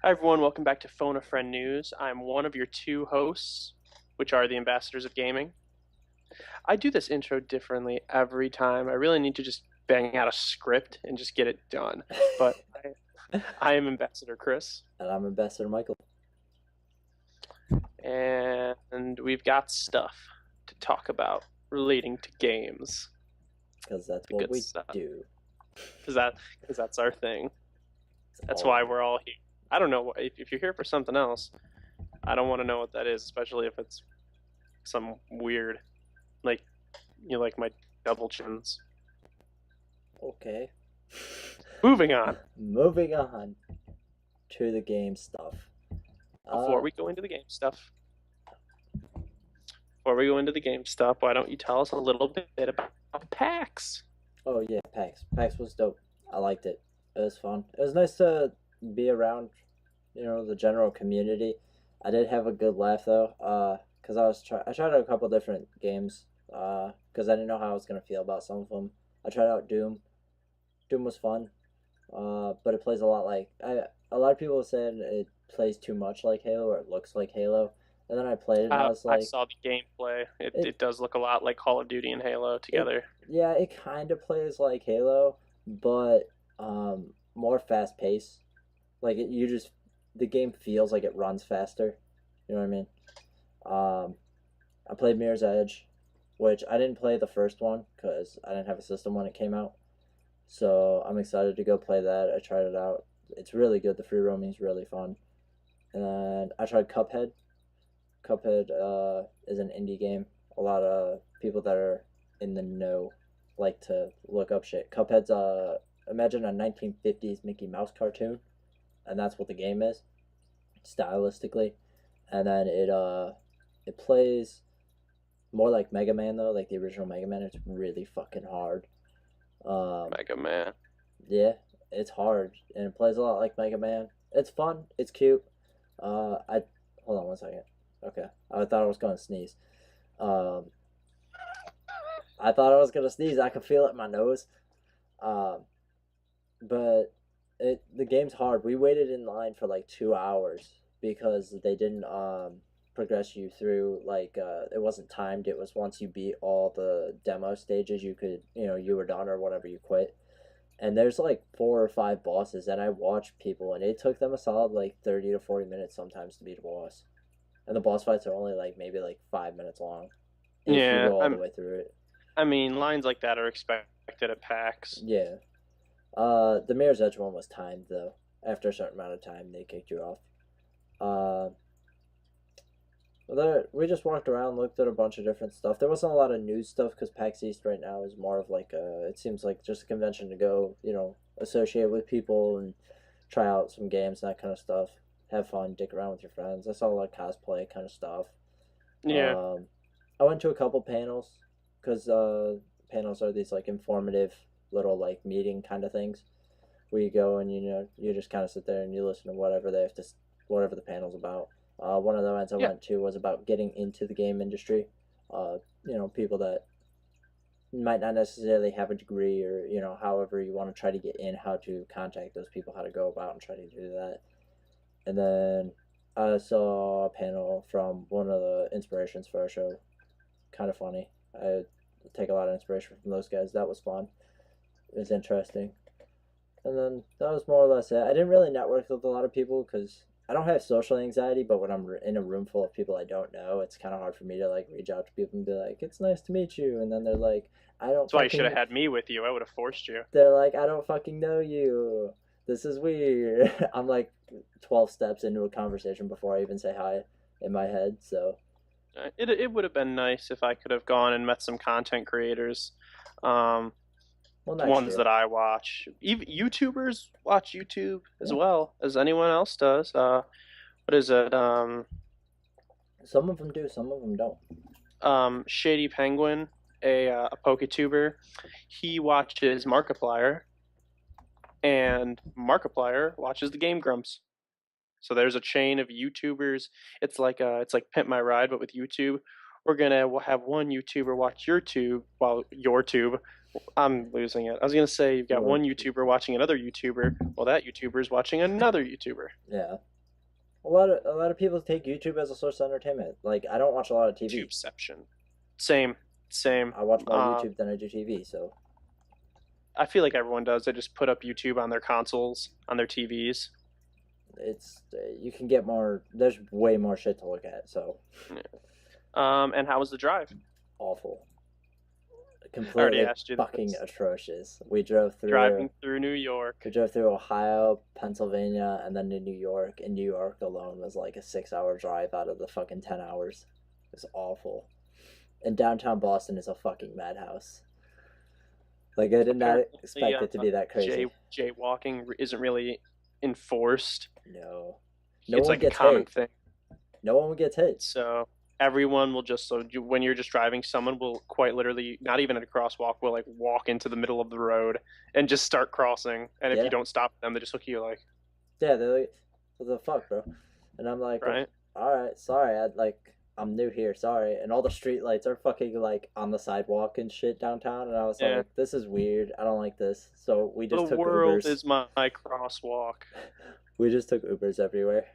Hi, everyone. Welcome back to Phone a Friend News. I'm one of your two hosts, which are the ambassadors of gaming. I do this intro differently every time. I really need to just bang out a script and just get it done. But I am Ambassador Chris, And I'm Ambassador Michael. and we've got stuff to talk about relating to games. Because that's The what good we stuff, do. because that's our thing. It's That's all why we we're all here. I don't know if you're here for something else. I don't want to know what that is, especially if it's some weird, like like my double chins. Okay. Moving on. Moving on to the game stuff. Before Uh we go into the game stuff, why don't you tell us a little bit about PAX? oh yeah, PAX. PAX was dope. I liked it. It was fun. It was nice to be around, the general community. I did have a good laugh though. Cause I tried out a couple different games. Cause I didn't know how I was gonna feel about some of them. I tried out Doom. Doom was fun. But it plays a lot like a lot of people said it plays too much like Halo or it looks like Halo. And then I played it and I was I like, saw the gameplay. It it it does look a lot like Call of Duty and Halo it together. yeah, it kind of plays like Halo, but more fast paced. Like the game feels like it runs faster. You know what I mean? Um, I played Mirror's Edge, which I didn't play the first one because I didn't have a system when it came out. So I'm excited to go play that. I tried it out. It's really good. The free roaming is really fun. And I tried Cuphead. Cuphead is an indie game. A lot of people that are in the know like to look up shit. Cuphead's imagine a 1950s Mickey Mouse cartoon, and that's what the game is, stylistically. And then it plays more like Mega Man though, like the original Mega Man. It's really fucking hard. Um, Mega Man. yeah, it's hard, and it plays a lot like Mega Man. It's fun. It's cute. I hold on one second. Okay, I thought I was gonna sneeze. Um, I thought I was gonna sneeze. I could feel it in my nose. Um, but the game's hard. We waited in line for like 2 hours because they didn't progress you through like it wasn't timed. It was once you beat all the demo stages, you could you were done or whatever you quit. And there's like 4 or 5 bosses, and I watched people, and it took them a solid like 30 to 40 minutes sometimes to beat a boss. And the boss fights are only like maybe like 5 minutes long if you Yeah, go all the way through it. I mean lines like that are expected at PAX. Yeah. The Mirror's Edge one was timed though. After a certain amount of time, they kicked you off. Uh, we just walked around, looked at a bunch of different stuff. There wasn't a lot of news stuff because PAX East right now is more of like it seems like just a convention to go, associate with people and try out some games, that kind of stuff. Have fun, dick around with your friends. I saw a lot of cosplay kind of stuff. Yeah. Um, I went to a couple panels because panels are these like informative little like meeting kind of things where you go and you just kind of sit there and you listen to whatever they have to whatever the panel's about. One of the ones I Yeah. went to was about getting into the game industry. People that might not necessarily have a degree or however you want to try to get in, how to contact those people, how to go about and try to do that. And then I saw a panel from one of the inspirations for our show. Kind of funny. I take a lot of inspiration from those guys. That was fun. It was interesting. And then that was more or less it. I didn't really network with a lot of people because I don't have social anxiety, but when I'm in a room full of people I don't know, it's kind of hard for me to like reach out to people and be like, "It's nice to meet you," and then they're like, "I don't That's why you should have fucking." had me with you. I would have forced you. They're like, "I don't fucking know you. This is weird." I'm like 12 steps into a conversation before I even say hi in my head. So It would have been nice if I could have gone and met some content creators. Um, well, the next ones year. that I watch. Even YouTubers watch YouTube as Yeah, well as anyone else does. What is it? some of them do, some of them don't. Shady Penguin, a PokeTuber. He watches Markiplier, and Markiplier watches the Game Grumps. So there's a chain of YouTubers. It's like Pimp My Ride, but with YouTube. We're gonna have one YouTuber watch your tube while your tube I'm losing it. I was gonna say you've got Or one YouTuber watching another YouTuber. Well, that YouTuber is watching another YouTuber. yeah, a lot of people take YouTube as a source of entertainment. Like I don't watch a lot of TV. Tubeception. Same, same. I watch more Uh, YouTube than I do TV. So I feel like everyone does. They just put up YouTube on their consoles, on their TVs. it's you can get more. There's way more shit to look at. So Yeah. And how was the drive? awful, I already completely asked you fucking this. atrocious. We drove through. Driving through New York. We drove through Ohio, Pennsylvania, and then to New York. And New York alone was like a 6 hour drive out of the fucking 10 hours. It was awful. And downtown Boston is a fucking madhouse. Like I did not Apparently, expect it to be that crazy. jaywalking isn't really enforced. No, no It's one like a gets common hit. thing. No one gets hit. So everyone will just when you're just driving, someone will quite literally, not even at a crosswalk, will like walk into the middle of the road and just start crossing. And if you Yeah, don't stop them, they just look at you like, yeah. They're like, "What the fuck, bro?" And I'm like, right? "All right, sorry. I'm new here. Sorry." And all the street lights are fucking like on the sidewalk and shit downtown. And I was Yeah. like, "This is weird. I don't like this." So we The just took world Ubers. is my crosswalk. We just took Ubers everywhere.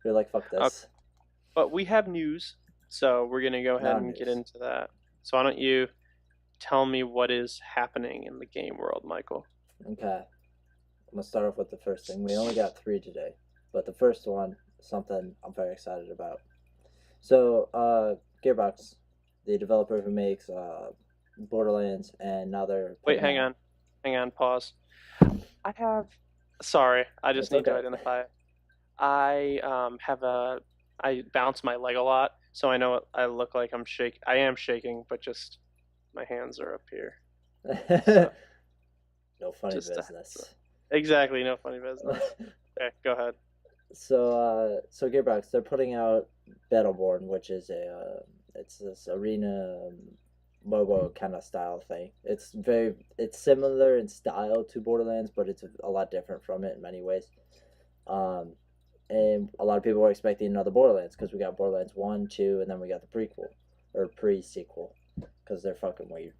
We are like, "Fuck Uh, this." but we have news, so we're gonna go ahead Now and get news. into that. So why don't you tell me what is happening in the game world, Michael? Okay. I'm gonna start off with the first thing. We only got three today, but the first one, something I'm very excited about. So, Gearbox, the developer who makes Borderlands, and now they're Wait, putting out. hang on, pause. I have. Sorry, I just It's need to okay. identify. I have a. I bounce my leg a lot, so I know I look like I'm shake. I am shaking, but just my hands are up here. So No funny just a heads up. business. Exactly, no funny business. Okay, go ahead. So Gearbox, they're putting out Battleborn, which is it's this arena MOBA kind of style thing. It's similar in style to Borderlands, but it's a lot different from it in many ways. Um, and a lot of people were expecting another Borderlands because we got Borderlands 1, 2, and then we got the prequel or pre-sequel because they're fucking weird.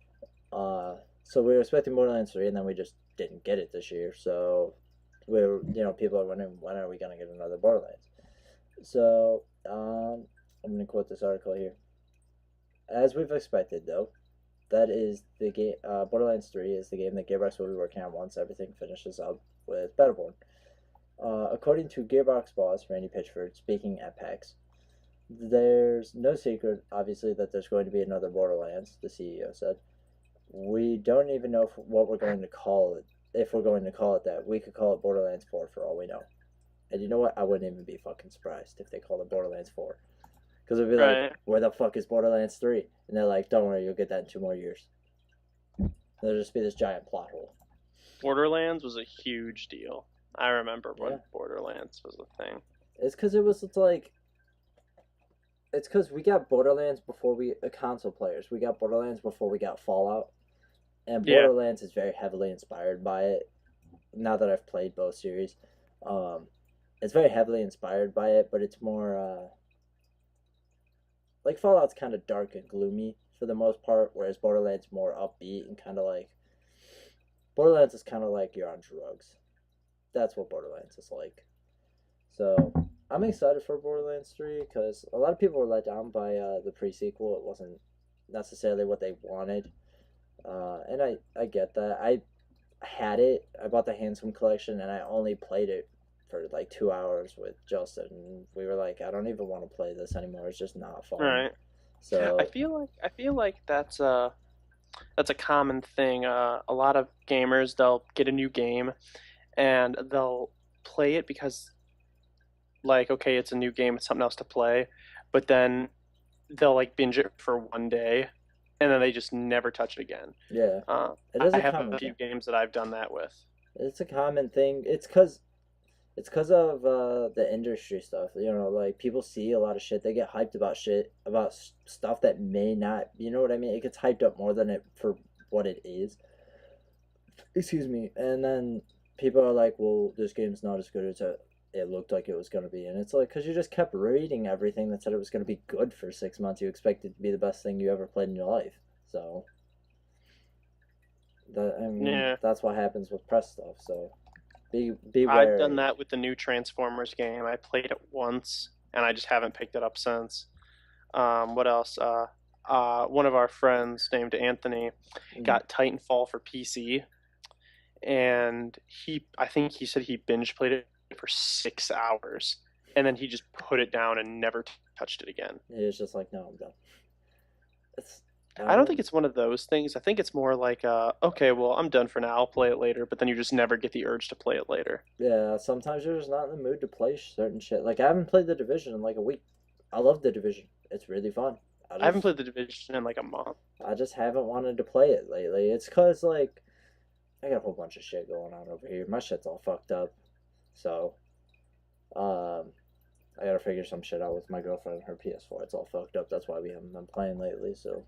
So we were expecting Borderlands 3, and then we just didn't get it this year. So people are wondering when are we gonna get another Borderlands. So I'm gonna quote this article here. As we've expected, though, that is the game. Borderlands 3 is the game that Gearbox will be working on once everything finishes up with Battleborn. According to Gearbox boss Randy Pitchford, speaking at PAX, there's no secret, obviously, that there's going to be another Borderlands. The CEO said, "We don't even know what we're going to call it. If we're going to call it that, we could call it Borderlands 4 for all we know." And you know what? I wouldn't even be fucking surprised if they called it Borderlands 4. Because it'd be like, Right. where the fuck is Borderlands 3? And they're like, don't worry, you'll get that in 2 more years. There'll just be this giant plot hole. Borderlands was a huge deal. I remember Yeah. when Borderlands was a thing. It's because it's because we got Borderlands before we, console players, we got Borderlands before we got Fallout. And Yeah. Borderlands is very heavily inspired by it. Now that I've played both series, it's very heavily inspired by it, but it's more, like Fallout's kind of dark and gloomy for the most part, whereas Borderlands more upbeat and kind of like Borderlands is kind of like you're on drugs. That's what Borderlands is like. So I'm excited for Borderlands 3 because a lot of people were let down by the pre-sequel. It wasn't necessarily what they wanted, and I get that. I had it. I bought the Handsome Collection, and I only played it for like 2 hours with Justin. And we were like, I don't even want to play this anymore. It's just not fun. Right. So I feel like that's a common thing. A lot of gamers, they'll get a new game and they'll play it because, like, okay, it's a new game, it's something else to play, but then they'll like binge it for one day and then they just never touch it again. yeah, Uh, it is I a have a common few thing. games that I've done that with. It's a common thing. It's because of the industry stuff. Like people see a lot of shit. They get hyped about shit about stuff that may not. You know what I mean? It gets hyped up more than it for what it is. Excuse me. And then people are like, "Well, this game's not as good as it looked like it was going to be." And it's like, because you just kept reading everything that said it was going to be good for 6 months. You expect it to be the best thing you ever played in your life. So Yeah, that's what happens with press stuff. So be I've done wary. that with the new Transformers game. I played it once, and I just haven't picked it up since. What else? One of our friends named Anthony Mhm. got Titanfall for PC, and I think he said he binge played it for 6 hours, and then he just put it down and never touched it again. It's just like, no, I'm done. It's I don't think um it's one of those things. I think it's more like, okay, well, I'm done for now. I'll play it later, but then you just never get the urge to play it later. yeah. Sometimes you're just not in the mood to play certain shit. Like I haven't played the Division in like a week. I love the Division. It's really fun. I I haven't just played the Division in like a month. I just haven't wanted to play it lately. It's cause like I got a whole bunch of shit going on over here. My shit's all fucked up. So um I gotta figure some shit out with my girlfriend and her PS4. It's all fucked up. That's why we haven't been playing lately. So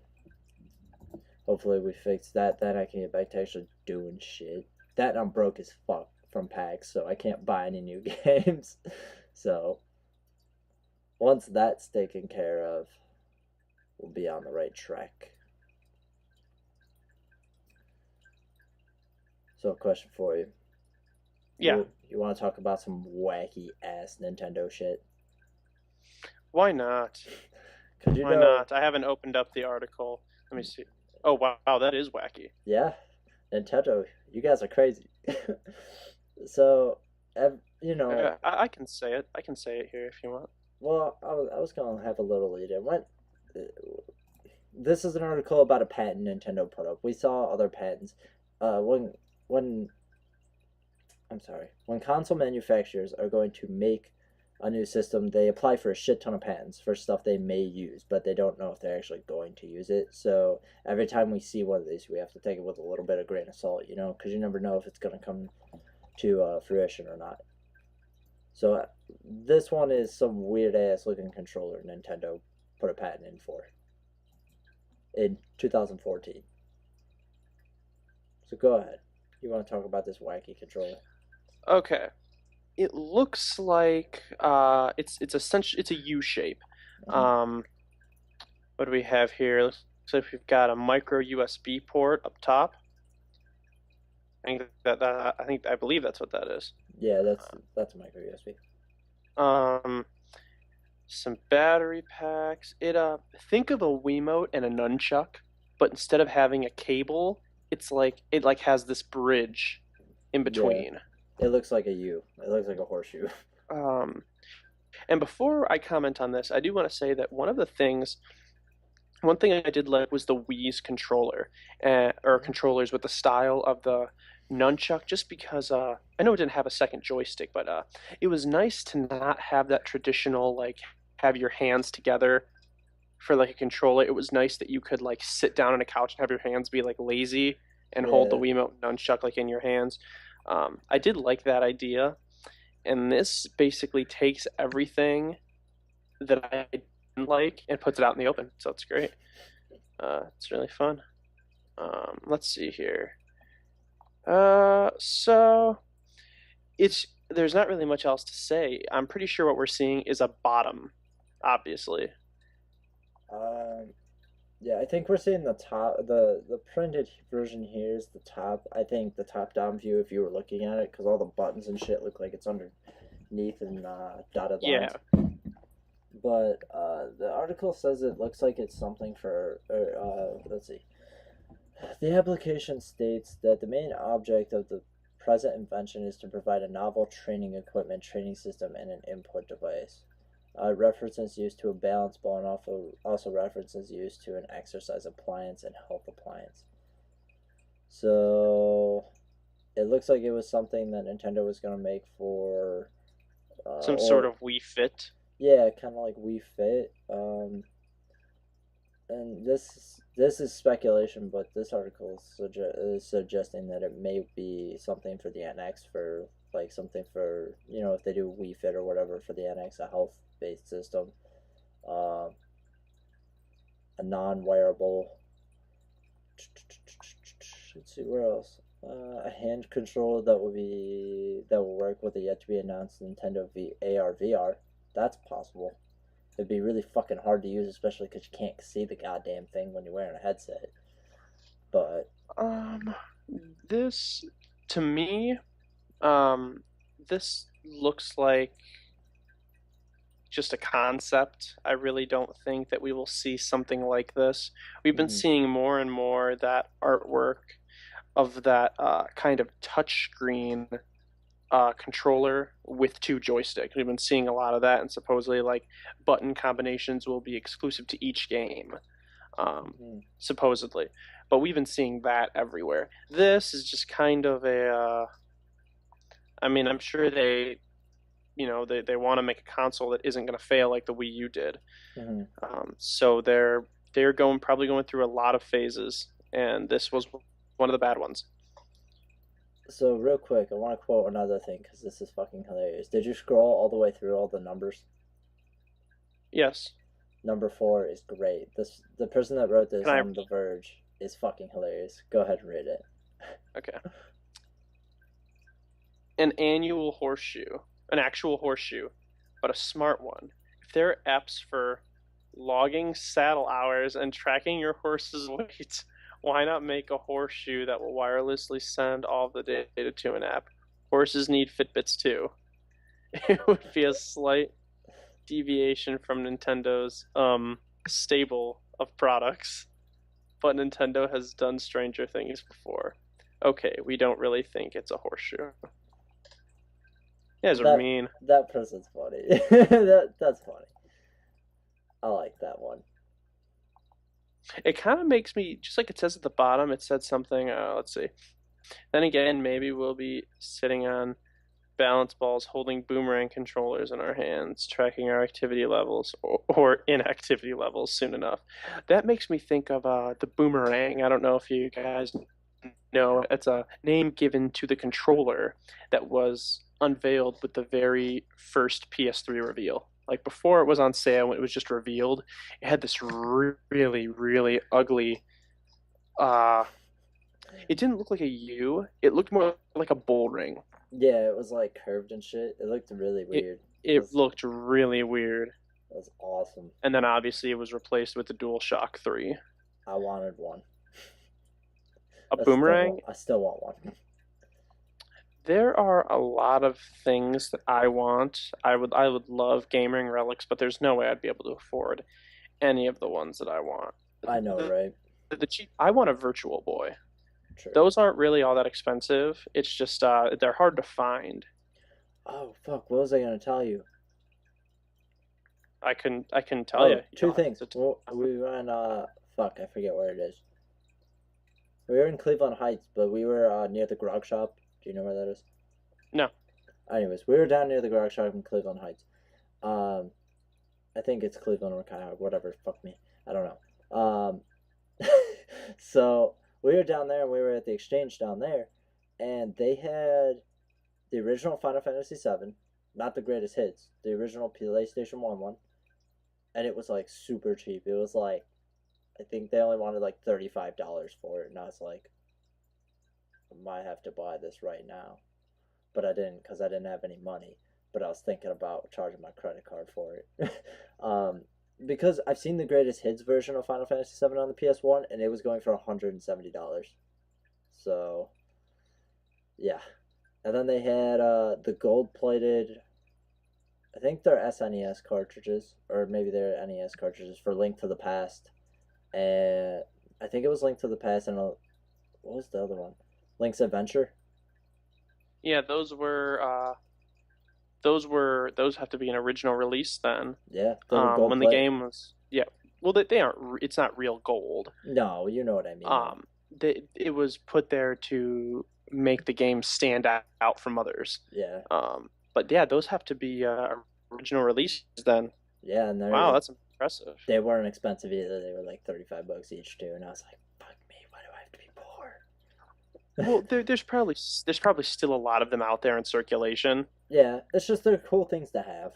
hopefully we fix that. Then I can get back to actually doing shit. That and I'm broke as fuck from PAX, so I can't buy any new games. So once that's taken care of, we'll be on the right track. So a question for you. Yeah, You want to talk about some wacky ass Nintendo shit? why not? Cause you Why know, not? I haven't opened up the article. Let me see. Oh, wow, that is wacky. yeah, Nintendo, you guys are crazy. So, you know, I can say it. I can say it here if you want. well, I was gonna have a little lead in. This is an article about a patent Nintendo put up. We saw other patents. When I'm sorry, when console manufacturers are going to make a new system, they apply for a shit ton of patents for stuff they may use, but they don't know if they're actually going to use it. So every time we see one of these, we have to take it with a little bit of grain of salt, because you never know if it's going to come to fruition or not. So this one is some weird ass looking controller Nintendo put a patent in for in 2014. So go ahead. You want to talk about this wacky controller? Okay. It looks like it's essentially it's a U shape. Mm-hmm. Um, what do we have here? Looks like we've got a micro USB port up top. I believe that's what that is. Yeah, that's a micro USB. Um, some battery packs. Think of a Wiimote and a nunchuck, but instead of having a cable, it has this bridge in Yeah, between. it looks like a U. It looks like a horseshoe. Um, and before I comment on this, I do want to say that one thing I did like was the Wii's controller, or Mm-hmm. controllers with the style of the nunchuck, just because I know it didn't have a second joystick, but it was nice to not have that traditional like have your hands together for like a controller. It was nice that you could like sit down on a couch and have your hands be like lazy and hold the Yeah, Wiimote nunchuck like in your hands. I did like that idea, and this basically takes everything that I didn't like and puts it out in the open. So it's great. It's really fun. Let's see here. So it's there's not really much else to say. I'm pretty sure what we're seeing is a bottom, obviously. um, yeah. I think we're seeing the top. The printed version here is the top. I think the top down view, if you were looking at it, because all the buttons and shit look like it's underneath and dotted lines. Yeah. But the article says it looks like it's something for. Let's see. The application states that the main object of the present invention is to provide a novel training equipment, training system, and an input device. References used to a balance ball and also references used to an exercise appliance and health appliance. So it looks like it was something that Nintendo was going to make for, Some sort or of Wii Fit. yeah, kind of like Wii Fit. And this is speculation, but this article is suggesting that it may be something for the NX, for like something for if they do Wii Fit or whatever for the NX, a health based system, uh, a non wearable. Let's see where else. A hand controller that will work with a yet to be announced Nintendo AR VR. That's possible. It'd be really fucking hard to use, especially because you can't see the goddamn thing when you're wearing a headset. But Um, This, to me, um, this looks like just a concept. I really don't think that we will see something like this. We've been Hmm. seeing more and more that artwork of that kind of touchscreen controller with two joysticks. We've been seeing a lot of that, and supposedly like button combinations will be exclusive to each game, Hmm. supposedly. But we've been seeing that everywhere. This is just kind of a. I mean, I'm sure they want to make a console that isn't going to fail like the Wii U did. Hmm. So they're probably going through a lot of phases, and this was one of the bad ones. So real quick, I want to quote another thing because this is fucking hilarious. Did you scroll all the way through all the numbers? Yes. Number 4 is great. The person that wrote Can this I? on The Verge is fucking hilarious. Go ahead and read it. Okay. An annual horseshoe, an actual horseshoe, but a smart one. If there are apps for logging saddle hours and tracking your horse's weight, why not make a horseshoe that will wirelessly send all the data to an app? Horses need Fitbits too. It would be a slight deviation from Nintendo's stable of products, but Nintendo has done stranger things before. Okay, we don't really think it's a horseshoe. You guys are That mean. that person's funny. That's funny. I like that one. It kind of makes me, just like it says at the bottom, it said something, let's see. Then again, maybe we'll be sitting on balance balls holding boomerang controllers in our hands, tracking our activity levels or inactivity levels soon enough. That makes me think of the boomerang. I don't know if you guys know, it's a name given to the controller that was unveiled with the very first PS3 reveal. Like before it was on sale, when it was just revealed, it had this really, really ugly. Uh, it didn't look like a U. It looked more like a bull ring. Yeah, it was like curved and shit. It looked really It weird. it looked really weird. It was awesome. And then obviously it was replaced with the DualShock 3. I wanted one. A boomerang? I still want one. There are a lot of things that I want. I would love gaming relics, but there's no way I'd be able to afford any of the ones that I want. I know, The, right? the cheap I want a Virtual Boy. True. Those aren't really all that expensive. It's just they're hard to find. Oh fuck! What was I gonna tell you? I can tell Oh, you. You two don't things. have to. Well, we went. Fuck! I forget where it is. We were in Cleveland Heights, but we were near the grog shop. Do you know where that is? No. Anyways, we were down near the grog shop in Cleveland Heights. Um, I think it's Cleveland or Cuyahoga, whatever. Fuck me. I don't know. So we were down there and we were at the exchange down there, and they had the original Final Fantasy VII, not the greatest hits, the original PlayStation 1 one, and it was like super cheap. It was like, I think they only wanted like $35 for it, and I was like, I might have to buy this right now. But I didn't because I didn't have any money. But I was thinking about charging my credit card for it. um, because I've seen the greatest hits version of Final Fantasy VII on the PS1, and it was going for $170. So, yeah. And then they had the gold plated, I think they're SNES cartridges, or maybe they're NES cartridges for Link to the Past. And I think it was Link to the Past, and what was the other one? Link's Adventure. Yeah, those have to be an original release then. Yeah, they were gold When the plate. game was, yeah. Well, they aren't. It's not real gold. No, you know what I mean though. It was put there to make the game stand out from others. Yeah, But yeah, those have to be original releases then. yeah, and Wow, that's impressive. they weren't expensive either. They were like $35 each too, and I was like, fuck me, why do I have to be poor? Well, there's probably still a lot of them out there in circulation. Yeah, it's just they're cool things to have.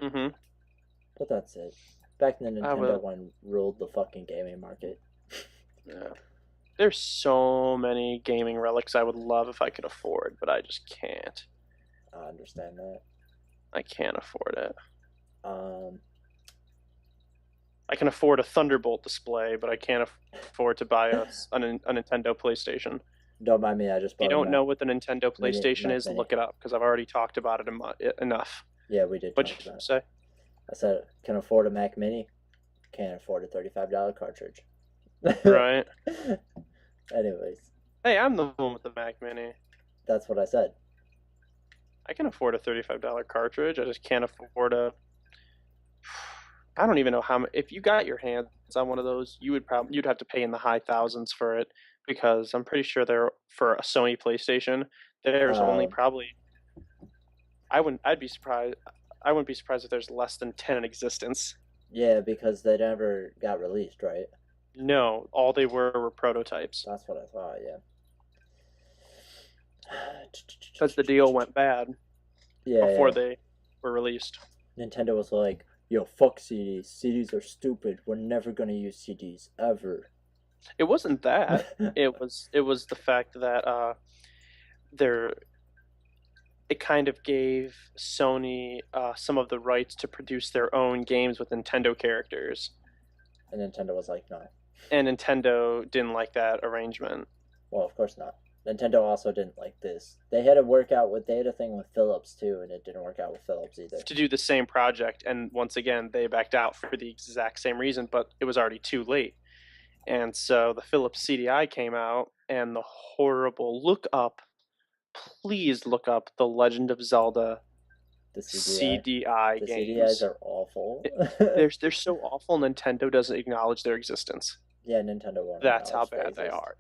Mm-hmm. But that's it. Back in the I Nintendo will. one ruled the fucking gaming market. Yeah. There's so many gaming relics I would love if I could afford, but I just can't. I understand that. I can't afford it. Um, I can afford a Thunderbolt display, but I can't afford to buy a Nintendo PlayStation. Don't mind me. I just If you bought a don't know what the Nintendo PlayStation Mac is, Mini. look it up because I've already talked about it enough. Yeah, we did What'd talk you about it. say? I said can afford a Mac Mini. Can't afford a $35 cartridge. Right. Anyways, Hey, I'm the one with the Mac Mini. that's what I said. I can afford a $35 cartridge. I just can't afford a. I don't even know how. If you got your hands on one of those, you'd have to pay in the high thousands for it because I'm pretty sure they're for a Sony PlayStation. There's only Um, probably I wouldn't. I'd be surprised. I wouldn't be surprised if there's less than 10 in existence. yeah, because they never got released, right? No, all they were prototypes That's what I thought. Yeah. because the deal went bad Yeah, before yeah. they were released. Nintendo was like, "Yo, fuck CDs. CDs are stupid. We're never gonna use CDs ever." It wasn't that. It was the fact that there it kind of gave Sony some of the rights to produce their own games with Nintendo characters, And Nintendo was like, "No." and Nintendo didn't like that arrangement. Well, of course not. Nintendo also didn't like this. They had to work out with. They had a thing with Philips too, and it didn't work out with Philips either. To do the same project, and once again they backed out for the exact same reason, but it was already too late. And so the Philips CDI came out, and the horrible please look up the Legend of Zelda The CDI. CDI The CDIs games. are awful. They're so awful. Nintendo doesn't acknowledge their existence. Yeah, Nintendo won't That's how acknowledge they bad they exist. are.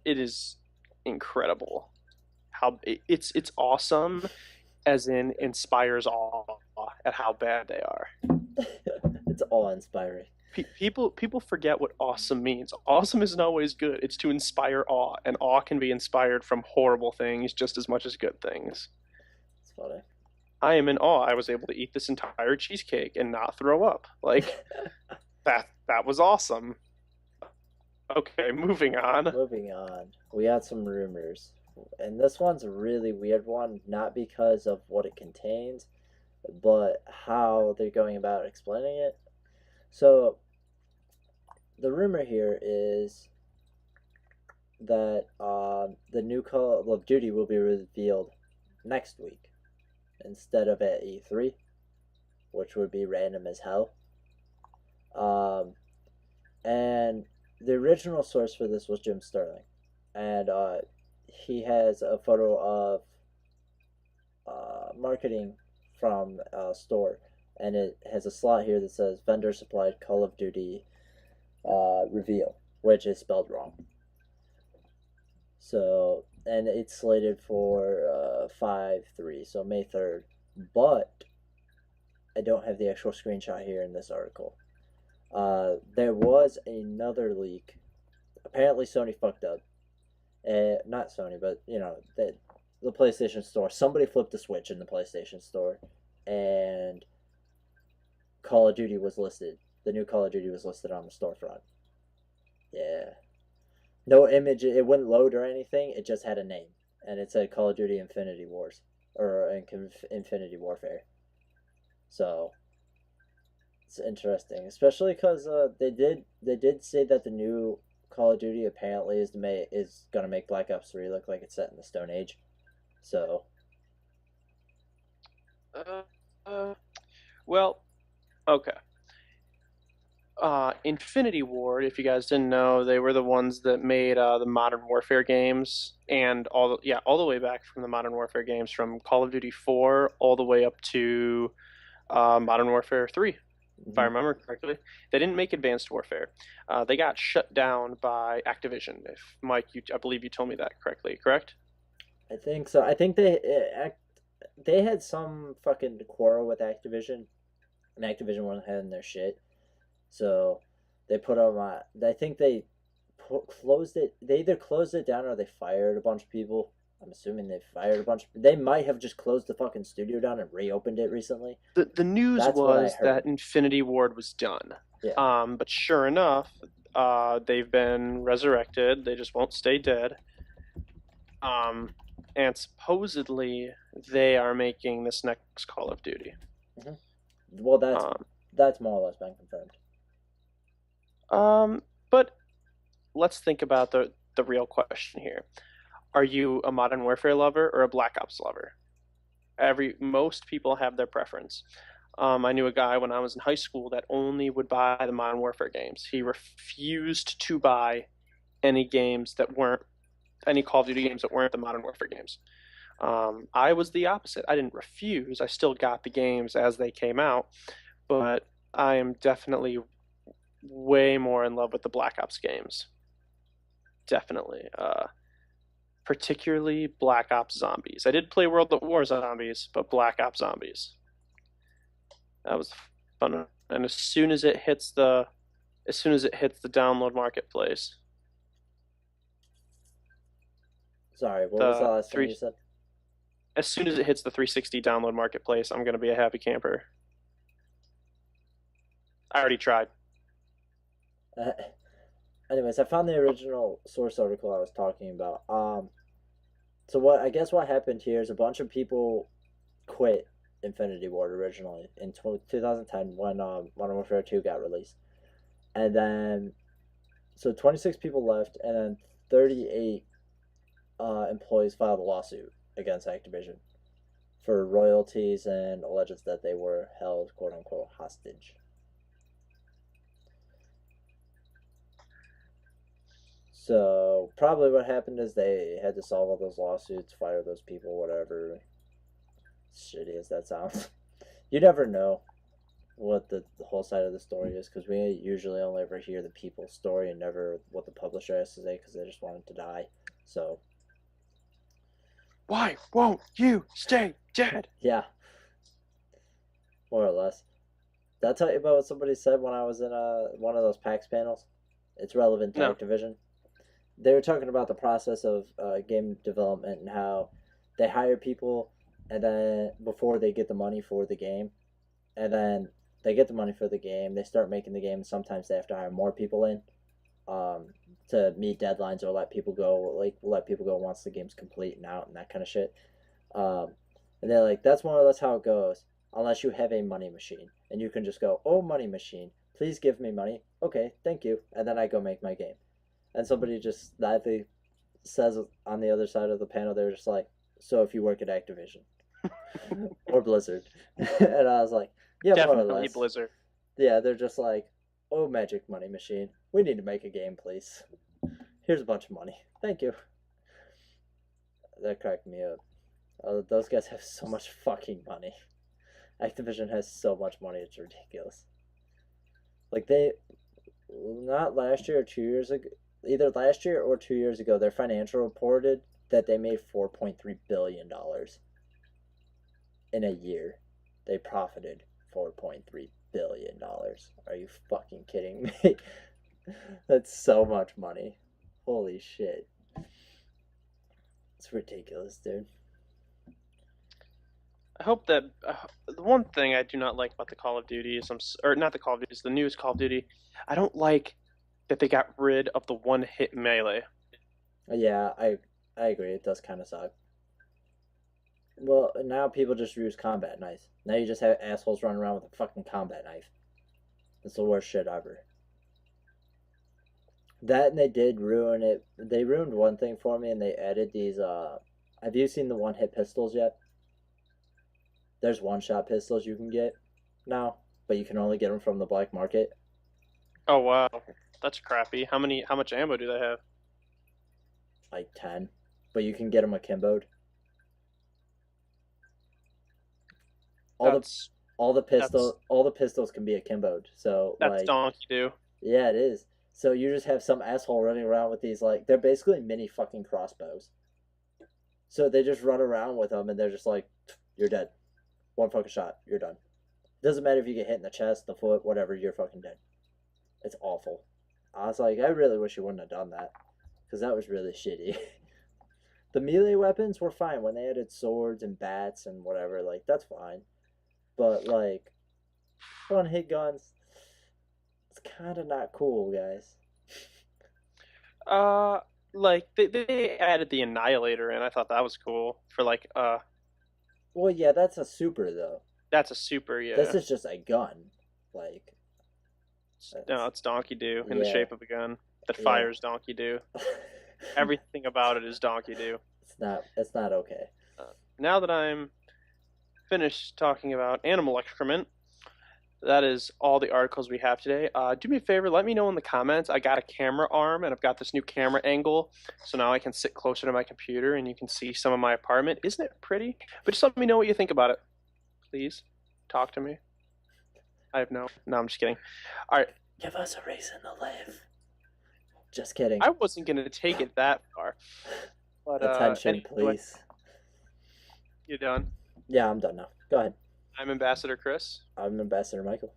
It is incredible. It's awesome, as in inspires awe at how bad they are. It's awe-inspiring. People forget what awesome means. Awesome isn't always good. It's to inspire awe, and awe can be inspired from horrible things just as much as good things. It's funny. I am in awe. I was able to eat this entire cheesecake and not throw up. Like that was awesome. Okay, moving on. Moving on, we had some rumors, and this one's a really weird one, not because of what it contains, but how they're going about explaining it. So, the rumor here is that the new Call of Duty will be revealed next week instead of at E3, which would be random as hell. Um, and the original source for this was Jim Sterling, and he has a photo of marketing from a store, and it has a slot here that says vendor supplied Call of Duty reveal, which is spelled wrong. So, and it's slated for 5/3, so May 3rd, but I don't have the actual screenshot here in this article. There was another leak. Apparently, Sony fucked up. Not Sony, but the PlayStation Store. Somebody flipped a switch in the PlayStation Store, and Call of Duty was listed. The new Call of Duty was listed on the storefront. Yeah. No image. It wouldn't load or anything. It just had a name, and it said Call of Duty Infinity Wars or Infinity Warfare. So it's interesting, especially because they did say that the new Call of Duty apparently is gonna make Black Ops 3 look like it's set in the Stone Age. So Uh, uh, well, okay. Infinity Ward, if you guys didn't know, they were the ones that made the Modern Warfare games, and all the way back from the Modern Warfare games, from Call of Duty 4 all the way up to Modern Warfare 3, if I mhm. remember correctly. They didn't make Advanced Warfare. They got shut down by Activision. If Mike, I believe you told me that correctly, correct? I think so. I think they had some fucking quarrel with Activision, and Activision wasn't having their shit. So they put them on. I think they closed it. They either closed it down or they fired a bunch of people. I'm assuming they fired a bunch. They might have just closed the fucking studio down and reopened it recently. The news That's what I was that heard. Infinity Ward was done. Yeah. But sure enough, they've been resurrected. They just won't stay dead. And supposedly they are making this next Call of Duty. Well, Um, that's more or less been confirmed. But let's think about the real question here. Are you a Modern Warfare lover or a Black Ops lover? Most people have their preference. I knew a guy when I was in high school that only would buy the Modern Warfare games. He refused to buy any games that weren't any Call of Duty games that weren't the Modern Warfare games. I was the opposite. I didn't refuse. I still got the games as they came out, but I am definitely way more in love with the Black Ops games. Definitely. Particularly Black Ops Zombies. I did play World at War Zombies, but Black Ops Zombies. That was fun. And as soon as it hits the download marketplace, Sorry, what was the the last thing you three said? as soon as it hits the 360 download marketplace, I'm gonna be a happy camper. I already tried. Uh, Anyways, I found the original source article I was talking about. So what happened here is a bunch of people quit Infinity Ward originally in 2010 when Modern Warfare 2 got released, and then 26 people left, and then 38 employees filed a lawsuit against Activision for royalties and alleges that they were held quote unquote hostage. So probably what happened is they had to solve all those lawsuits, fire those people, whatever. Shitty as that sounds, you never know what the whole side of the story is because we usually only ever hear the people's story and never what the publisher has to say because they just want it to die. So Why won't you stay dead? yeah, more or less. Did I tell you about what somebody said when I was in one of those PAX panels? It's relevant to No. Activision. They were talking about the process of game development and how they hire people and then before they get the money for the game, and then they get the money for the game, they start making the game. And sometimes they have to hire more people in um, to meet deadlines or let people go, like let people go once the game's complete and out and that kind of shit. Um, and they're like, that's more or less how it goes, unless you have a money machine and you can just go, oh, money machine, please give me money. Okay, thank you, and then I go make my game. And somebody just that they says on the other side of the panel, they're just like, so if you work at Activision or Blizzard, and I was like, yeah, more or Definitely less. Blizzard. Yeah, they're just like, oh, magic money machine, we need to make a game, please. Here's a bunch of money. Thank you. That cracked me up. Those guys have so much fucking money. Activision has so much money, it's ridiculous. Like they, not last year or 2 years ago, either last year or 2 years ago, their financial reported that they made $4.3 billion in a year. They profited $4.3 billion. Are you fucking kidding me? That's so much money. Holy shit. It's ridiculous, dude. I hope that the one thing I do not like about the Call of Duty is or not the Call of Duty, is the newest Call of Duty. I don't like that they got rid of the one hit melee. Yeah, I agree. It does kind of suck. Well, now people just use combat knives. Now you just have assholes running around with a fucking combat knife. It's the worst shit ever. That and they did ruin it. They ruined one thing for me, and they added these. Have you seen the one hit pistols yet? There's one shot pistols you can get now, but you can only get them from the black market. Oh wow, that's crappy. How much ammo do they have? Like 10, but you can get them akimboed. All the That's that's all the pistols can be akimboed. So that's like, donkey do. yeah, it is. So you just have some asshole running around with these like they're basically mini fucking crossbows. So they just run around with them and they're just like, you're dead. One fucking shot, you're done. Doesn't matter if you get hit in the chest, the foot, whatever, you're fucking dead. It's awful. I was like, I really wish you wouldn't have done that because that was really shitty. The melee weapons were fine when they added swords and bats and whatever. Like that's fine, but like one hit guns, it's kind of not cool, guys. Uh, like they added the Annihilator, and I thought that was cool for like Well, yeah, that's a super though. that's a super, This yeah. is just a gun. Like No, it's Donkey Doo in the Yeah, shape of a gun that yeah. fires Donkey Doo. Everything about it is Donkey Doo. It's not okay. Now that I'm finished talking about animal excrement, that is all the articles we have today. Do me a favor, let me know in the comments. I got a camera arm and I've got this new camera angle, so now I can sit closer to my computer and you can see some of my apartment. Isn't it pretty? But just let me know what you think about it. Please talk to me. I have no, I'm just kidding. All right, Give us a reason to live. Just kidding. I wasn't gonna take it that far, but Attention, anyway, please. you done? Yeah, I'm done now. Go ahead. I'm Ambassador Chris, I'm Ambassador Michael.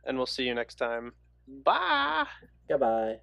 and we'll see you next time. Bye. Goodbye.